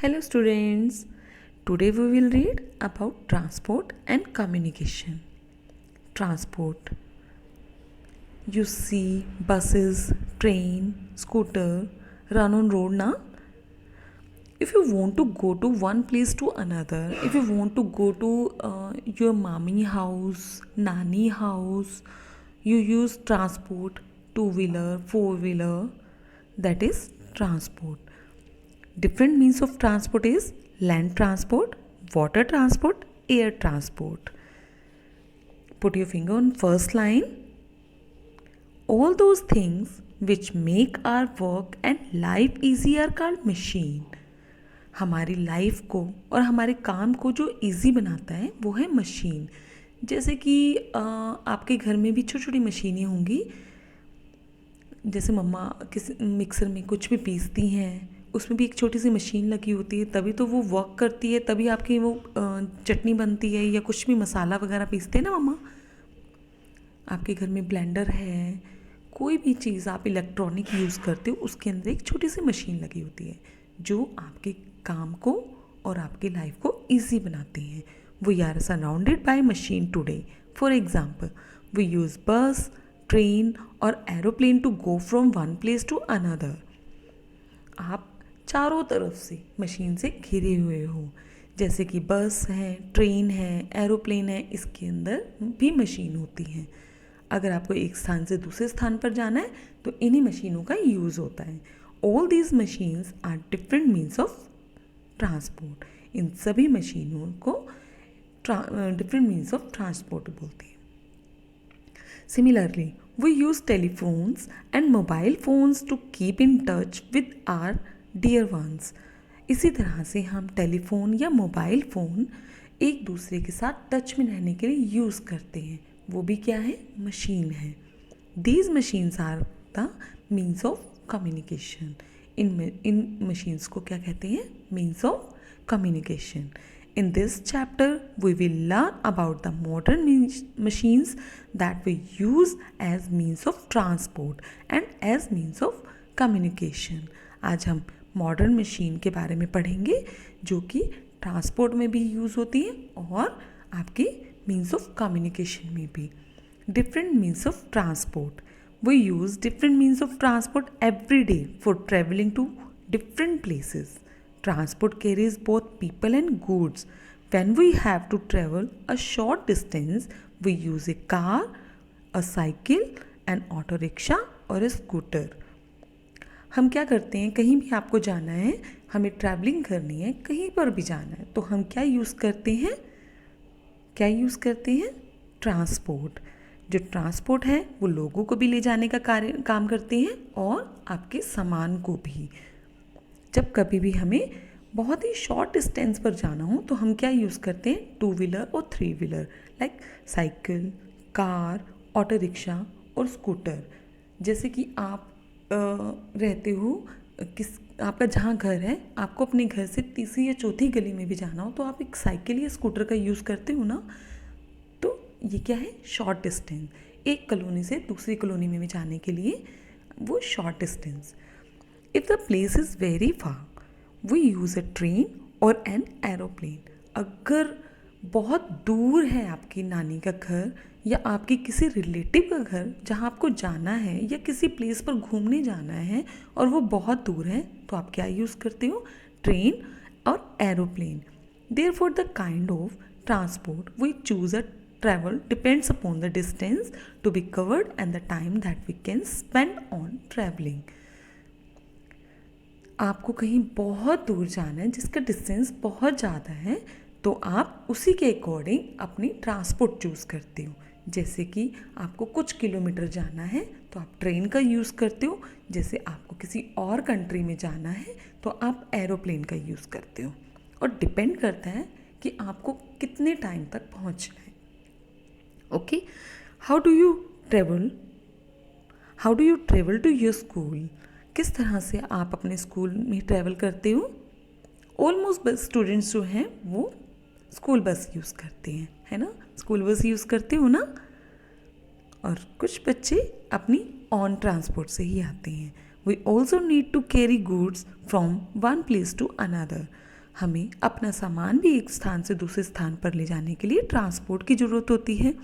Hello students, today we will read about transport and communication. Transport. You see buses, train, scooter run on road now. If you want to go to one place to another, if you want to go to your mommy house, nanny house, you use transport, two-wheeler, four-wheeler, that is transport. Different means of transport is land transport, water transport, air transport. Put your finger on first line. All those things which make our work and life easy are called machine. हमारी life को और हमारे काम को जो easy बनाता है वो है मशीन. जैसे कि आपके घर में भी छोटी छोटी मशीनें होंगी. जैसे मम्मा किसी मिक्सर में कुछ भी पीसती हैं, उसमें भी एक छोटी सी मशीन लगी होती है, तभी तो वो वर्क करती है, तभी आपकी वो चटनी बनती है या कुछ भी मसाला वगैरह पीसते हैं ना मम्मा. आपके घर में ब्लेंडर है, कोई भी चीज़ आप इलेक्ट्रॉनिक यूज़ करते हो, उसके अंदर एक छोटी सी मशीन लगी होती है जो आपके काम को और आपकी लाइफ को ईजी बनाती हैं. We are surrounded by machine today. For example, we use bus, train और aeroplane to go from one place to another. आप चारों तरफ से मशीन से घिरे हुए हो. जैसे कि बस है, ट्रेन है, एरोप्लेन है, इसके अंदर भी मशीन होती हैं. अगर आपको एक स्थान से दूसरे स्थान पर जाना है तो इन्हीं मशीनों का यूज़ होता है. All these machines are different means of transport. इन सभी मशीनों को डिफरेंट मीन्स ऑफ ट्रांसपोर्ट बोलते हैं. Similarly, we use telephones and mobile phones to keep in touch with our dear ones. इसी तरह से हम टेलीफोन या मोबाइल फ़ोन एक दूसरे के साथ टच में रहने के लिए यूज़ करते हैं. वो भी क्या है? मशीन है. These machines are the means of communication. In machines को क्या कहते हैं? Means of communication. In this chapter, we will learn about the modern machines that we use as means of transport and as means of communication. आज हम modern machine के बारे में पढ़ेंगे जो कि ट्रांसपोर्ट में भी यूज़ होती है और आपके मीन्स ऑफ कम्युनिकेशन में भी. Different means of transport. We use different means of transport every day for traveling to different places. Transport carries both people and goods. When we have to travel a short distance, we use a car, a cycle, an auto rickshaw or a scooter. हम क्या करते हैं? कहीं भी आपको जाना है, हमें ट्रैवलिंग करनी है, कहीं पर भी जाना है, तो हम क्या यूज़ करते हैं? क्या यूज़ करते हैं? ट्रांसपोर्ट. जो ट्रांसपोर्ट है वो लोगों को भी ले जाने का काम करते हैं और आपके सामान को भी. जब कभी भी हमें बहुत ही शॉर्ट डिस्टेंस पर जाना हो तो हम क्या यूज़ करते हैं? टू व्हीलर और three wheeler like cycle, car, auto rickshaw और स्कूटर. जैसे कि आप रहते हो आपका जहाँ घर है, आपको अपने घर से तीसरी या चौथी गली में भी जाना हो तो आप एक साइकिल या स्कूटर का यूज़ करते हो ना. तो ये क्या है? Short distance. एक कॉलोनी से दूसरी कॉलोनी में भी जाने के लिए वो short distance. If the place is very far we use a train और एन एरोप्लेन. अगर बहुत दूर है आपकी नानी का घर या आपके किसी रिलेटिव का घर जहाँ आपको जाना है या किसी प्लेस पर घूमने जाना है और वो बहुत दूर है तो आप क्या यूज़ करते हो? ट्रेन और aeroplane. Therefore the kind of transport we choose a travel depends upon the distance to be covered and the time that we can spend on traveling. आपको कहीं बहुत दूर जाना है जिसका डिस्टेंस बहुत ज़्यादा है तो आप उसी के अकॉर्डिंग अपनी ट्रांसपोर्ट चूज़ करते हो. जैसे कि आपको कुछ किलोमीटर जाना है तो आप ट्रेन का यूज़ करते हो. जैसे आपको किसी और कंट्री में जाना है तो आप एरोप्लेन का यूज़ करते हो. और डिपेंड करता है कि आपको कितने टाइम तक पहुंचना है. Okay, how do you travel? How do you travel to your school? किस तरह से आप अपने स्कूल में ट्रैवल करते हो? ऑलमोस्ट स्टूडेंट्स जो हैं वो स्कूल बस यूज़ करते हैं, है ना? स्कूल बस यूज़ करते हो ना. और कुछ बच्चे अपनी ऑन ट्रांसपोर्ट से ही आते हैं. We also need to carry goods from one place to another. हमें अपना सामान भी एक स्थान से दूसरे स्थान पर ले जाने के लिए ट्रांसपोर्ट की ज़रूरत होती है।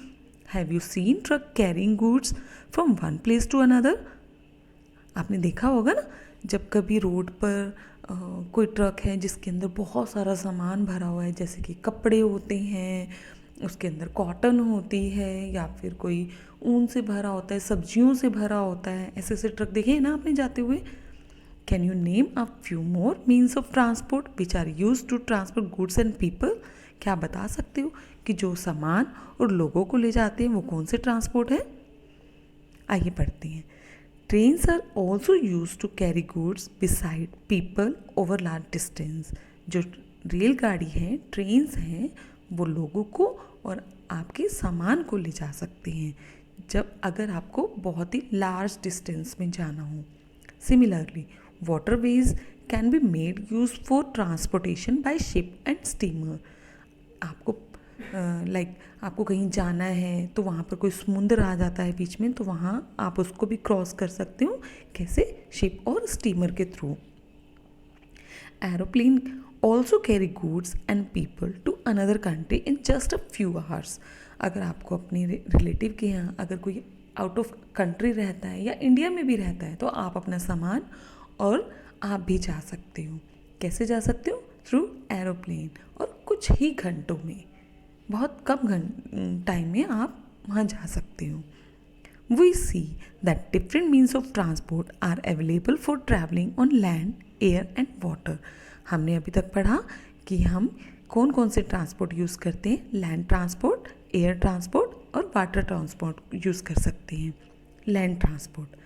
Have you seen truck carrying goods from one place to another? आपने देखा होगा ना, जब कभी रोड पर कोई ट्रक है जिसके अंदर बहुत सारा सामान भरा हुआ है, जैसे कि कपड़े होते हैं, उसके अंदर कॉटन होती है, या फिर कोई ऊन से भरा होता है, सब्जियों से भरा होता है, ऐसे ऐसे ट्रक देखे हैं ना आपने जाते हुए। Can you name a few more means of transport which are use to transport goods and people? क्या बता सकते हो कि जो सामान और लोगों को ले जाते हैं वो कौन से ट्रांसपोर्ट है? आइए पढ़ते हैं। Trains are also use to carry goods beside people over large distance. जो रेलगाड़ी है, ट्रेन्स हैं, वो लोगों को और आपके सामान को ले जा सकते हैं जब अगर आपको बहुत ही लार्ज डिस्टेंस में जाना हो। Similarly waterways can be made use for transportation by ship and steamer. आपको आपको कहीं जाना है तो वहाँ पर कोई समुद्र आ जाता है बीच में, तो वहाँ आप उसको भी क्रॉस कर सकते हो। कैसे? शिप और स्टीमर के थ्रू। Aeroplane also carry goods and people to another country in just a few hours. अगर आपको अपने रिलेटिव के यहाँ अगर कोई आउट ऑफ कंट्री रहता है या इंडिया में भी रहता है, तो आप अपना सामान और आप भी जा सकते हो। कैसे जा सकते हो? Through aeroplane. और कुछ ही घंटों में, बहुत कम टाइम में आप वहाँ जा सकते हो। We see that different means of transport are available for travelling on land, air and water. हमने अभी तक पढ़ा कि हम कौन कौन से ट्रांसपोर्ट यूज़ करते हैं। लैंड ट्रांसपोर्ट, एयर ट्रांसपोर्ट और वाटर ट्रांसपोर्ट यूज़ कर सकते हैं। Land transport,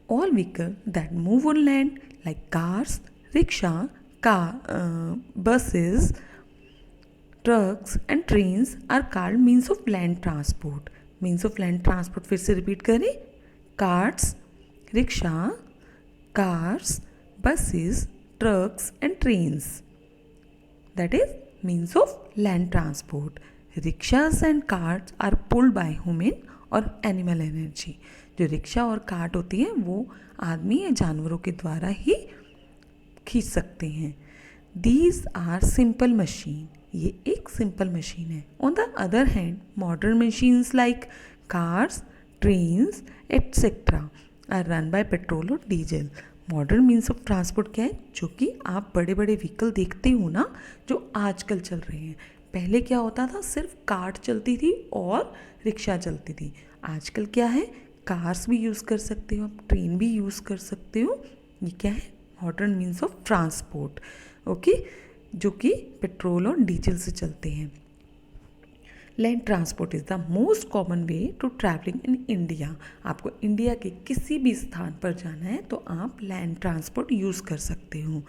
all vehicle that move on land like cars, rickshaw, buses, trucks and trains are called means of land transport. Means of land transport फिर से repeat करें। Cars, rickshaw, cars, buses, trucks and trains. That is means of land transport. Rickshaws and carts are pulled by human और animal energy. जो rickshaw और cart होती है वो आदमी या जानवरों के द्वारा ही खींच सकते हैं। दीज आर सिंपल मशीन, ये एक सिंपल मशीन है। On the other hand modern machines like cars, trains etcetera are run by petrol और diesel. Modern means of transport क्या है? जो कि आप बड़े बड़े व्हीकल देखते हो ना, जो आजकल चल रहे हैं। पहले क्या होता था? सिर्फ कार्ट चलती थी और रिक्शा चलती थी। आजकल क्या है? कार्स भी यूज़ कर सकते हो आप, ट्रेन भी यूज़ कर सकते हो। ये क्या है? Modern means of transport. Okay, जो कि पेट्रोल और डीजल से चलते हैं। Land transport is the most common way to travelling in India. आपको इंडिया के किसी भी स्थान पर जाना है तो आप लैंड ट्रांसपोर्ट यूज़ कर सकते हो।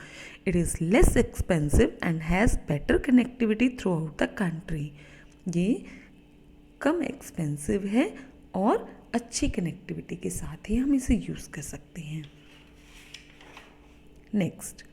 It is less expensive and has better connectivity through out the country. ये कम एक्सपेंसिव है और अच्छी कनेक्टिविटी के साथ ही हम इसे यूज़ कर सकते हैं। Next,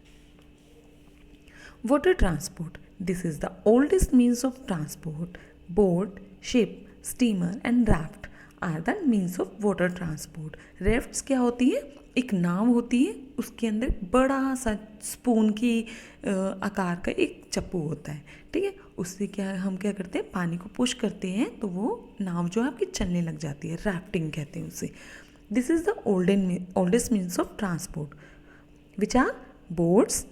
water transport. This is the oldest means of transport. Boat, ship, steamer and raft are the means of water transport. Rafts क्या होती है? एक नाव होती है, उसके अंदर बड़ा सा स्पून की आकार का एक चप्पू होता है, ठीक है। उससे क्या हम क्या करते हैं? पानी को पुश करते हैं तो वो नाव जो है आपकी चलने लग जाती है। राफ्टिंग कहते हैं उसे। This is the oldest means of transport which are boats,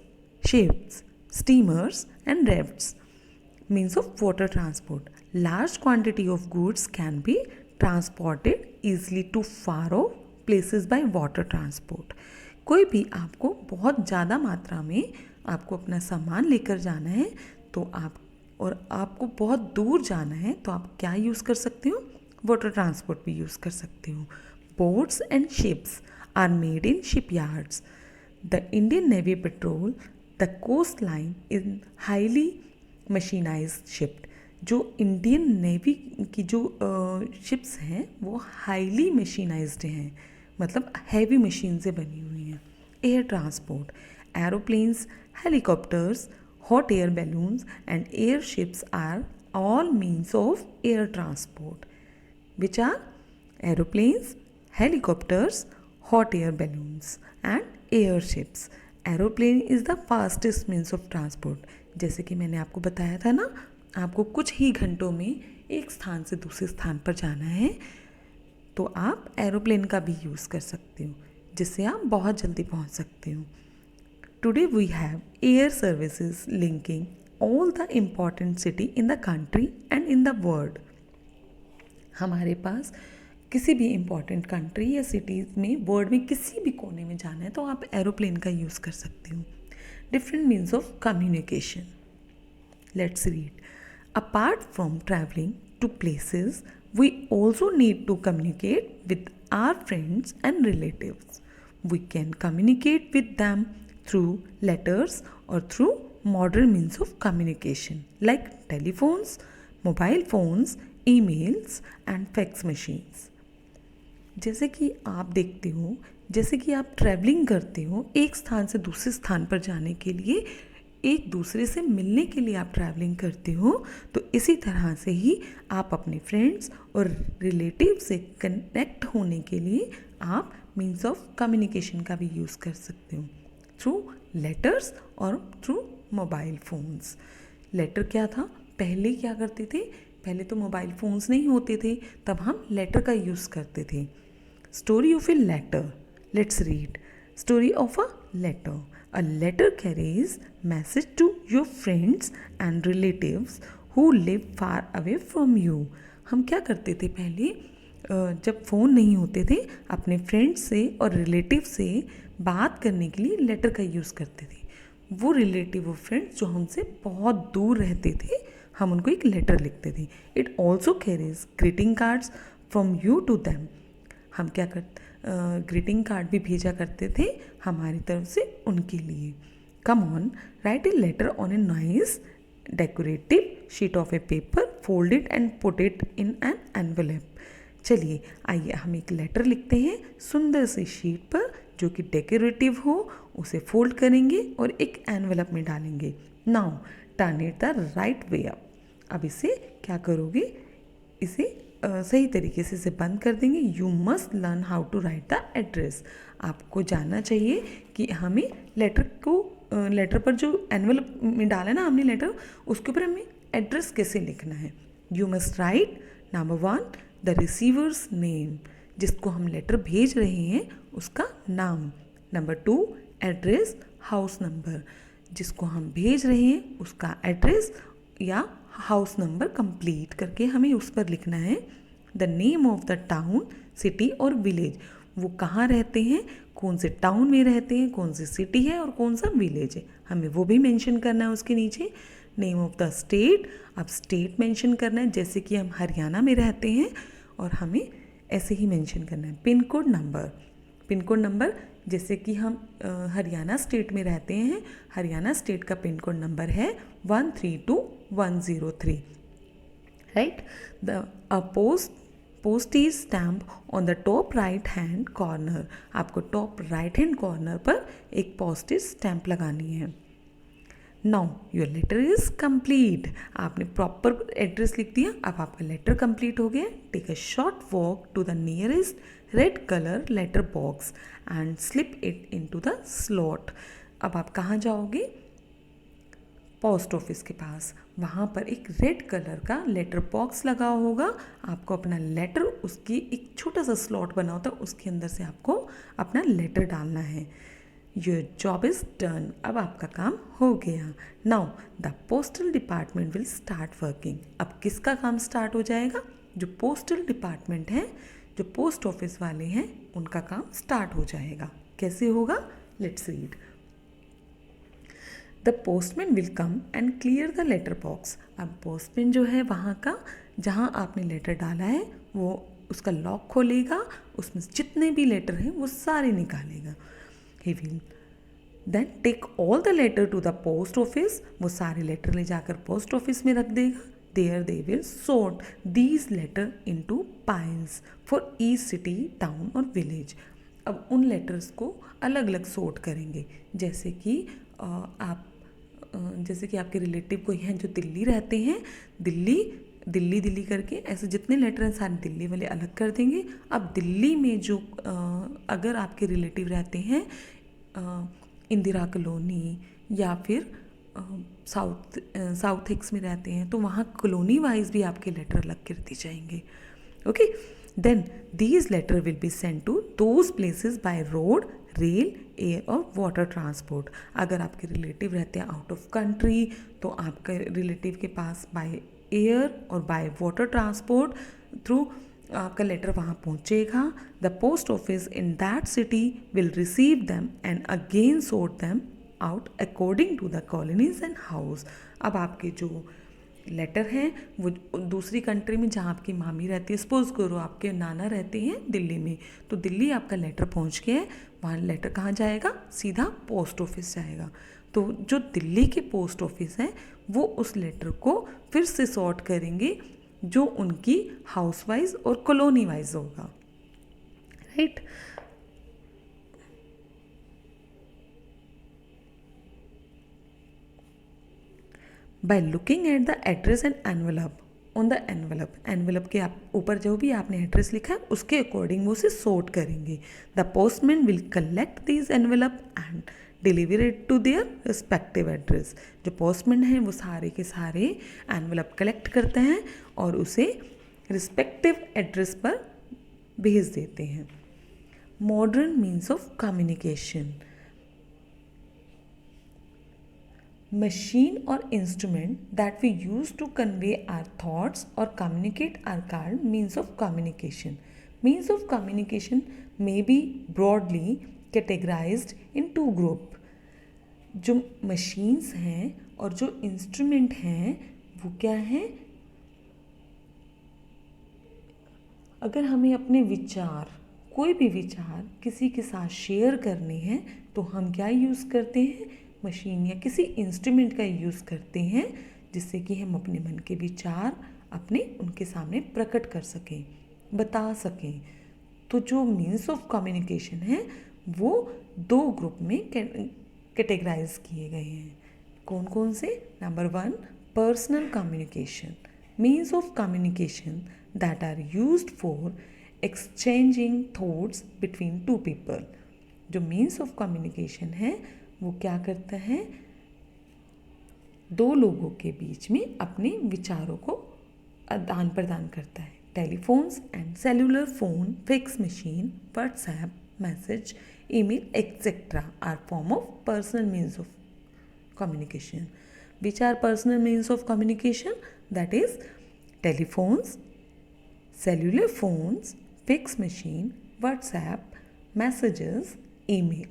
ships, steamers and rafts. Means of water transport. Large quantity of goods can be transported easily to far off places by water transport. कोई भी आपको बहुत ज़्यादा मात्रा में आपको अपना सामान लेकर जाना है तो आपको बहुत दूर जाना है तो आप क्या यूज़ कर सकते हो? वाटर ट्रांसपोर्ट भी यूज़ कर सकते हो। Boats and ships are made in shipyards. The Indian navy patrol the coast line in highly mechanised ship. जो इंडियन नेवी की जो शिप्स हैं वो हाईली मशीनाइज्ड हैं, मतलब हैवी मशीन से बनी हुई हैं। Air transport, aeroplanes, helicopters, hot air balloons and air ships are all means of air transport, which are aeroplanes, helicopters, hot air balloons and airships. Aeroplane is the fastest means of transport. जैसे कि मैंने आपको बताया था ना, आपको कुछ ही घंटों में एक स्थान से दूसरे स्थान पर जाना है, तो आप एरोप्लेन का भी यूज़ कर सकते हो, जिससे आप बहुत जल्दी पहुंच सकते हो। Today we have air services linking all the important city in the country and in the world. हमारे पास किसी भी इम्पॉर्टेंट कंट्री या सिटीज़ में, वर्ल्ड में किसी भी कोने में जाना है तो आप एरोप्लेन का यूज़ कर सकते हो। Different means of communication, let's read. Apart from travelling to places, we also need to communicate with our friends and relatives. We can communicate with them through letters or through modern means of communication like telephones, mobile phones, emails and fax machines. जैसे कि आप देखते हो, जैसे कि आप travelling करते हो, एक स्थान से दूसरे स्थान पर जाने के लिए, एक दूसरे से मिलने के लिए आप ट्रैवलिंग करते हो, तो इसी तरह से ही आप अपने फ्रेंड्स और रिलेटिव से कनेक्ट होने के लिए आप मीन्स ऑफ कम्युनिकेशन का भी यूज़ कर सकते हो थ्रू लेटर्स और थ्रू मोबाइल फ़ोन्स। लेटर क्या था, पहले क्या करते थे, पहले तो मोबाइल फ़ोन्स नहीं होते थे, तब हम लेटर का यूज़ करते थे। Story of a letter, let's read. Story of a letter. A letter carries message to your friends and relatives who live far away from you. हम क्या करते थे पहले, जब फ़ोन नहीं होते थे, अपने फ्रेंड्स से और रिलेटिव से बात करने के लिए लेटर का यूज़ करते थे। वो रिलेटिव और फ्रेंड्स जो हमसे बहुत दूर रहते थे, हम उनको एक लेटर लिखते थे। It also carries greeting cards from you to them. हम क्या करते, ग्रीटिंग कार्ड भी भेजा करते थे हमारी तरफ से उनके लिए। Come on, right a later on a nice decorative sheet of A paper, fold it and put it in an envelope. चलिए आइए हम एक लेटर लिखते हैं सुंदर सी शीट पर जो कि डेकोरेटिव हो, उसे फोल्ड करेंगे और एक एनवेलप में डालेंगे। Now turn it the right way up. अब इसे क्या करोगे, इसे सही तरीके से इसे बंद कर देंगे। You must learn how to write the address. आपको जानना चाहिए कि हमें लेटर पर जो एनवेलप में डाला है ना हमने लेटर, उसके ऊपर हमें एड्रेस कैसे लिखना है। You must write number 1 the receiver's name, जिसको हम लेटर भेज रहे हैं उसका नाम। नंबर 2 एड्रेस, हाउस नंबर, जिसको हम भेज रहे हैं उसका एड्रेस या हाउस नंबर कंप्लीट करके हमें उस पर लिखना है। The name of the town, city और विलेज, वो कहाँ रहते हैं, कौन से टाउन में रहते हैं, कौन सी सिटी है और कौन सा विलेज है, हमें वो भी मेंशन करना है उसके नीचे। नेम ऑफ द स्टेट, अब स्टेट मेंशन करना है, जैसे कि हम हरियाणा में रहते हैं और हमें ऐसे ही मेंशन करना है। Pin code number, pin code number जैसे कि हम हरियाणा स्टेट में रहते हैं, हरियाणा स्टेट का पिन कोड नंबर है 132103, right. The postage stamp on the top right hand corner, आपको टॉप राइट हैंड कॉर्नर पर एक पोस्टेज स्टैम्प लगानी है। Now your letter is complete, आपने प्रॉपर एड्रेस लिख दिया, अब आपका लेटर कंप्लीट हो गया। Take a short walk to the nearest red colour letter box and slip it into the slot. अब आप कहाँ जाओगे, पोस्ट ऑफिस के पास, वहाँ पर एक रेड कलर का लेटर बॉक्स लगा होगा, आपको अपना लेटर, उसकी एक छोटा सा स्लॉट बना होता है, उसके अंदर से आपको अपना लेटर डालना है। योर जॉब इज़ डन, अब आपका काम हो गया। Now the postal department will start working, अब किसका काम स्टार्ट हो जाएगा, जो पोस्टल डिपार्टमेंट है, जो पोस्ट ऑफिस वाले हैं, उनका काम स्टार्ट हो जाएगा। कैसे होगा, let's read. The postman will come and clear the letter box, अब पोस्टमैन जो है वहाँ का, जहाँ आपने लेटर डाला है वो उसका लॉक खोलेगा, उसमें जितने भी लेटर हैं वो सारे निकालेगा। He will then take all the letter to the post office, वो सारे लेटर ले जाकर पोस्ट ऑफिस में रख देगा। There they will sort these letter into piles for each city, town और विलेज। अब उन लेटर्स को अलग अलग सॉर्ट करेंगे, जैसे कि जैसे कि आपके रिलेटिव कोई हैं जो दिल्ली रहते हैं, दिल्ली करके ऐसे जितने लेटर हैं सारे दिल्ली वाले अलग कर देंगे। अब दिल्ली में जो अगर आपके रिलेटिव रहते हैं इंदिरा कॉलोनी या फिर साउथ हिक्स में रहते हैं तो वहाँ कॉलोनी वाइज भी आपके लेटर अलग कर दिए जाएंगे. Okay, then these letter will be send to those places by road, rail, air और वाटर ट्रांसपोर्ट. अगर आपके रिलेटिव रहते हैं आउट ऑफ कंट्री तो आपके रिलेटिव के पास बाय एयर और बाय वाटर ट्रांसपोर्ट थ्रू आपका लेटर वहाँ पहुँचेगा. The post office in that city will receive them and again sort them out according to the colonies and house. अब आपके जो लेटर हैं वो दूसरी कंट्री में जहाँ आपकी मामी रहती है, सपोज करो आपके नाना रहते हैं दिल्ली में, तो दिल्ली आपका लेटर पहुँच गया है, वहाँ लेटर कहाँ जाएगा, सीधा पोस्ट ऑफिस जाएगा. तो जो दिल्ली के पोस्ट ऑफिस हैं वो उस लेटर को फिर से सॉर्ट करेंगे जो उनकी हाउस वाइज और कॉलोनी वाइज होगा. Right. By looking at the address and envelope on the envelope के आप ऊपर जो भी आपने एड्रेस लिखा है उसके अकॉर्डिंग वो उसे सॉर्ट करेंगे. The postman will collect this envelope and deliver it to their respective address. जो पोस्टमैन हैं वो सारे के सारे एनवेलप कलेक्ट करते हैं और उसे रिस्पेक्टिव एड्रेस पर भेज देते हैं. Modern means of communication. Machine or instrument that we use to convey our thoughts or communicate are called means of communication. Means of communication may be broadly categorized in two group. जो machines हैं और जो instrument हैं वो क्या हैं? अगर हमें अपने विचार, कोई भी विचार किसी के साथ शेयर करने हैं तो हम क्या यूज़ करते हैं, मशीन या किसी इंस्ट्रूमेंट का यूज़ करते हैं जिससे कि हम अपने मन के विचार अपने उनके सामने प्रकट कर सकें, बता सकें. तो जो मीन्स ऑफ कम्युनिकेशन है वो दो ग्रुप में कैटेगराइज किए गए हैं. कौन कौन से? Number 1, personal communication. Means of communication that are used for exchanging thoughts between two people. जो मीन्स ऑफ कम्युनिकेशन है वो क्या करता है, दो लोगों के बीच में अपने विचारों को आदान प्रदान करता है. Telephones and cellular phone, fax machine, WhatsApp, message, email etcetera are form of personal means of communication. Which are personal means of communication? That is telephones, cellular phones, fax machine, WhatsApp, messages, email.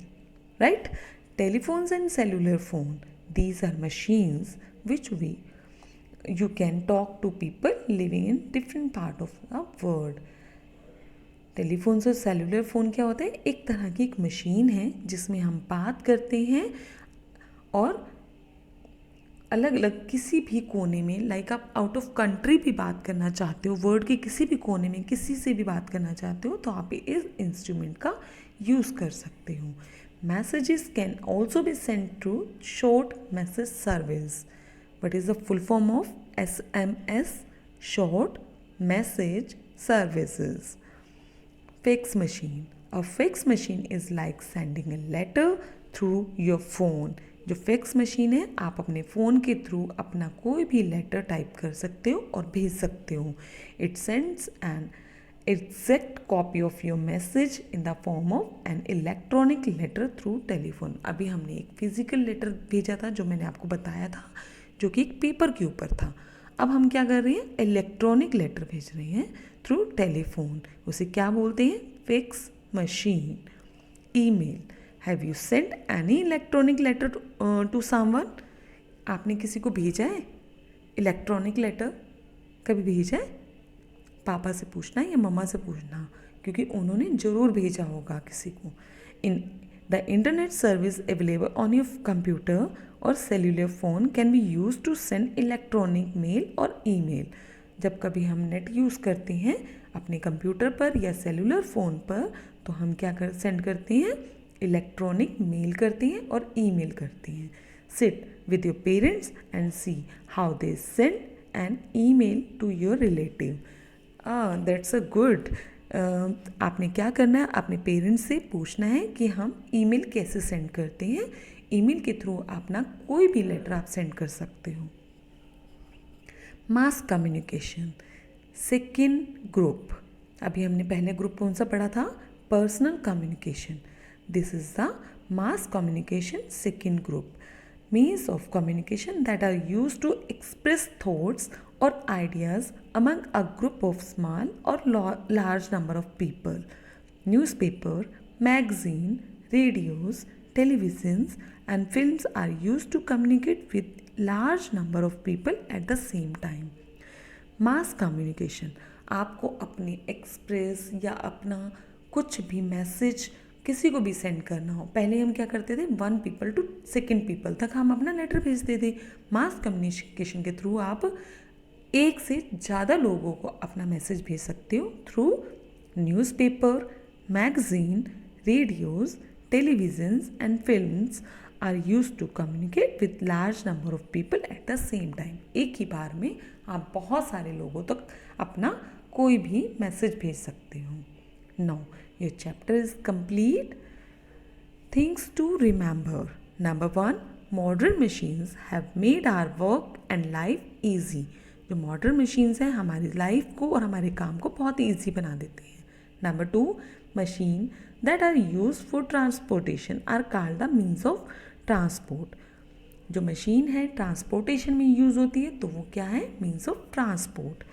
Right? Telephones and cellular phone. These are machines which you can talk to people living in different part of the world. Telephones और cellular phone क्या होता है? एक तरह की एक machine है जिसमें हम बात करते हैं और अलग अलग किसी भी कोने में, लाइक आप आउट ऑफ कंट्री भी बात करना चाहते हो, वर्ल्ड के किसी भी कोने में किसी से भी बात करना चाहते हो तो आप इस इंस्ट्रूमेंट का यूज़ कर सकते हो. Messages can also be send through short message service. What is the full form of SMS? Short message services. Fax machine. A fax machine is like sending a letter through your phone. जो fax machine है आप अपने phone के through अपना कोई भी letter type कर सकते हो और भेज सकते हो. It sends an exact copy of your message in the form of an electronic letter through telephone. अभी हमने एक फिजिकल लेटर भेजा था जो मैंने आपको बताया था, जो कि एक पेपर के ऊपर था. अब हम क्या कर रहे हैं? इलेक्ट्रॉनिक लेटर भेज रहे हैं थ्रू टेलीफोन. उसे क्या बोलते हैं? Fax machine. Email. Have you send any electronic letter to someone? आपने किसी को भेजा है इलेक्ट्रॉनिक लेटर? कभी भेजा है? पापा से पूछना या मम्मा से पूछना, क्योंकि उन्होंने ज़रूर भेजा होगा किसी को. In the internet service available on your computer और cellular phone can be use to send electronic mail और ईमेल. जब कभी हम नेट यूज़ करते हैं अपने कंप्यूटर पर या सेलुलर फ़ोन पर तो हम क्या सेंड करते हैं? इलेक्ट्रॉनिक मेल करते हैं और ईमेल करते हैं. Sit with your parents and see how they send an email to your relative. That's a good. आपने क्या करना है, अपने पेरेंट्स से पूछना है कि हम ईमेल कैसे सेंड करते हैं। ईमेल के थ्रू अपना कोई भी लेटर आप सेंड कर सकते हो। Mass communication, second group. अभी हमने पहले ग्रुप कौन सा पढ़ा था, personal communication. This is the mass communication second group, means of communication that are used to express thoughts or ideas among a group of small or large number of people. Newspaper, magazine, radios, televisions and films are used to communicate with large number of people at the same time. Mass communication, आपको अपने express या अपना कुछ भी message किसी को भी send करना हो, पहले हम क्या करते थे, 1 पीपल टू 2 पीपल तक हम अपना लेटर भेजते थे। मास कम्युनिकेशन के थ्रू आप एक से ज़्यादा लोगों को अपना मैसेज भेज सकते हो through newspaper, magazine, radios, televisions and films are use to communicate with large number of people at the same time. एक ही बार में आप बहुत सारे लोगों तक अपना कोई भी मैसेज भेज सकते हो। Now your chapter is complete. Things to remember. Number 1, modern machines have made our work and life easy. जो modern machines हैं हमारी लाइफ को और हमारे काम को बहुत ईजी बना देते हैं। Number 2, machine that are used for transportation are called the means of transport. जो मशीन है ट्रांसपोर्टेशन में यूज़ होती है तो वो क्या है, means of transport.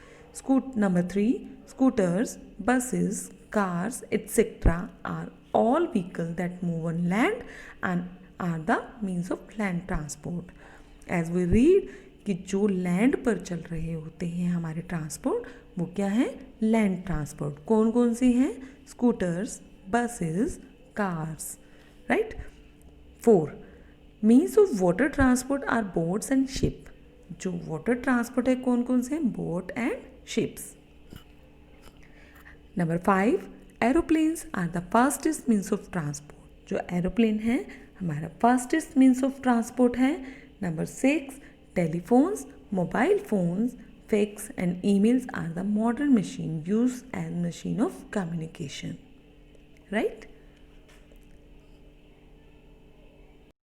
Number 3, scooters, buses, cars, etc. are all vehicles that move on land and are the means of land transport. As we read कि जो लैंड पर चल रहे होते हैं हमारे ट्रांसपोर्ट, वो क्या है, लैंड ट्रांसपोर्ट। कौन कौन सी हैं, scooters, buses, cars, right. 4, means of water transport are boats and ship. जो वाटर ट्रांसपोर्ट है कौन कौन से हैं, boat and ships. Number 5, aeroplanes are the fastest means of transport. जो एरोप्लेन है हमारा फास्टेस्ट मीन्स ऑफ ट्रांसपोर्ट है। Number 6, telephones, mobile phones, fax and emails are the modern machine use as machine of communication, right.